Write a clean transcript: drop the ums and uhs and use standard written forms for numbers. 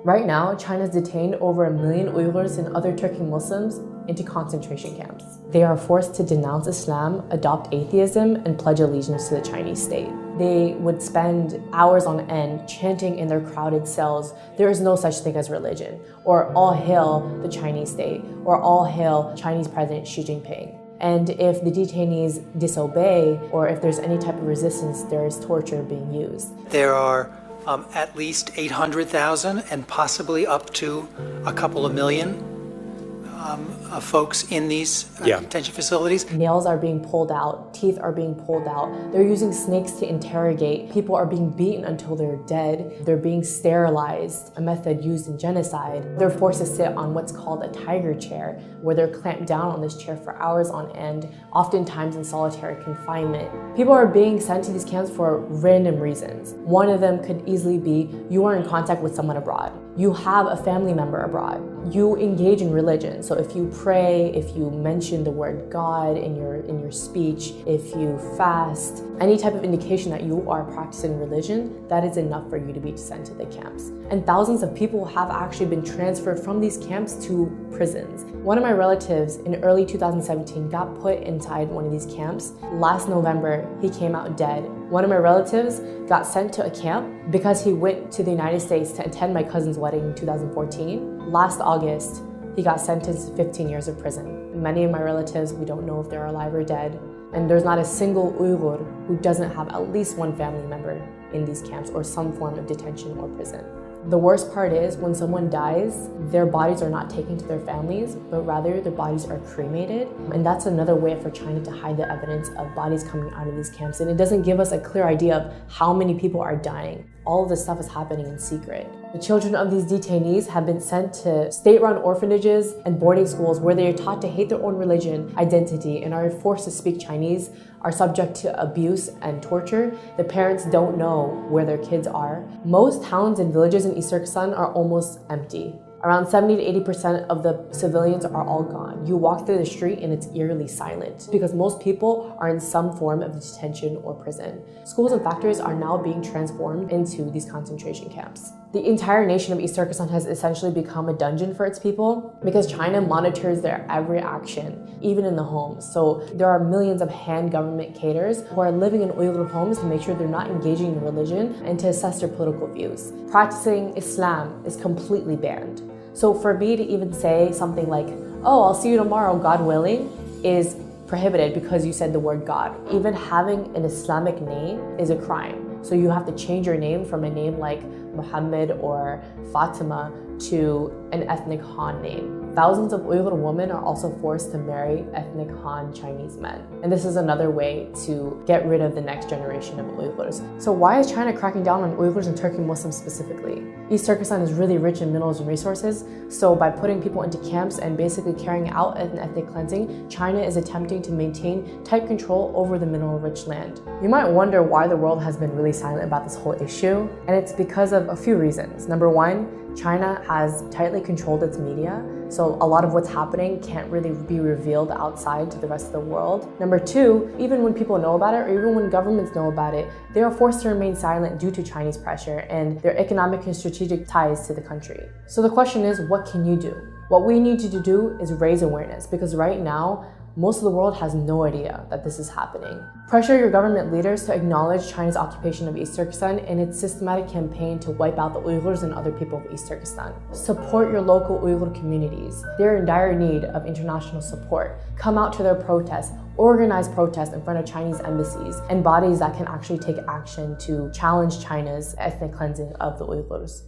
Right now, China's detained over 1 million Uyghurs and other Turkic Muslims into concentration camps. They are forced to denounce Islam, adopt atheism, and pledge allegiance to the Chinese state. They would spend hours on end chanting in their crowded cells, "There is no such thing as religion," or "All hail the Chinese state," or "All hail Chinese President Xi Jinping." And if the detainees disobey, or if there's any type of resistance, there is torture being used. There are at least 800,000 and possibly up to a couple of million folks in these detention facilities. Nails are being pulled out, teeth are being pulled out. They're using snakes to interrogate. People are being beaten until they're dead. They're being sterilized, a method used in genocide. They're forced to sit on what's called a tiger chair, where they're clamped down on this chair for hours on end, oftentimes in solitary confinement. People are being sent to these camps for random reasons. One of them could easily be you are in contact with someone abroad. You have a family member abroad. You engage in religion. So if you pray, if you mention the word God in your speech, if you fast, any type of indication that you are practicing religion, that is enough for you to be sent to the camps. And thousands of people have actually been transferred from these camps to prisons. One of my relatives in early 2017 got put inside one of these camps. Last November, he came out dead. One of my relatives got sent to a camp because he went to the United States to attend my cousin's wedding in 2014. Last August, he got sentenced to 15 years of prison. Many of my relatives, we don't know if they're alive or dead. And there's not a single Uyghur who doesn't have at least one family member in these camps or some form of detention or prison. The worst part is when someone dies, their bodies are not taken to their families, but rather their bodies are cremated. And that's another way for China to hide the evidence of bodies coming out of these camps. And it doesn't give us a clear idea of how many people are dying. All of this stuff is happening in secret. The children of these detainees have been sent to state-run orphanages and boarding schools where they are taught to hate their own religion, identity, and are forced to speak Chinese, are subject to abuse and torture. The parents don't know where their kids are. Most towns and villages in East Turkestan are almost empty. Around 70 to 80% of the civilians are all gone. You walk through the street and it's eerily silent because most people are in some form of detention or prison. Schools and factories are now being transformed into these concentration camps. The entire nation of East Turkestan has essentially become a dungeon for its people because China monitors their every action, even in the homes. So there are millions of Han government cadres who are living in Uyghur homes to make sure they're not engaging in religion and to assess their political views. Practicing Islam is completely banned. So for me to even say something like, "Oh, I'll see you tomorrow, God willing," is prohibited because you said the word God. Even having an Islamic name is a crime. So you have to change your name from a name like Muhammad or Fatima to an ethnic Han name. Thousands of Uyghur women are also forced to marry ethnic Han Chinese men. And this is another way to get rid of the next generation of Uyghurs. So why is China cracking down on Uyghurs and Turkic Muslims specifically? East Turkestan is really rich in minerals and resources, so by putting people into camps and basically carrying out an ethnic cleansing, China is attempting to maintain tight control over the mineral-rich land. You might wonder why the world has been really silent about this whole issue, and it's because of a few reasons. Number one, China has tightly controlled its media, so a lot of what's happening can't really be revealed outside to the rest of the world. Number two, even when people know about it, or even when governments know about it, they are forced to remain silent due to Chinese pressure and their economic and strategic ties to the country. So the question is, what can you do? What we need to do is raise awareness, because right now, most of the world has no idea that this is happening. Pressure your government leaders to acknowledge China's occupation of East Turkestan and its systematic campaign to wipe out the Uyghurs and other people of East Turkestan. Support your local Uyghur communities. They're in dire need of international support. Come out to their protests. Organize protests in front of Chinese embassies and bodies that can actually take action to challenge China's ethnic cleansing of the Uyghurs.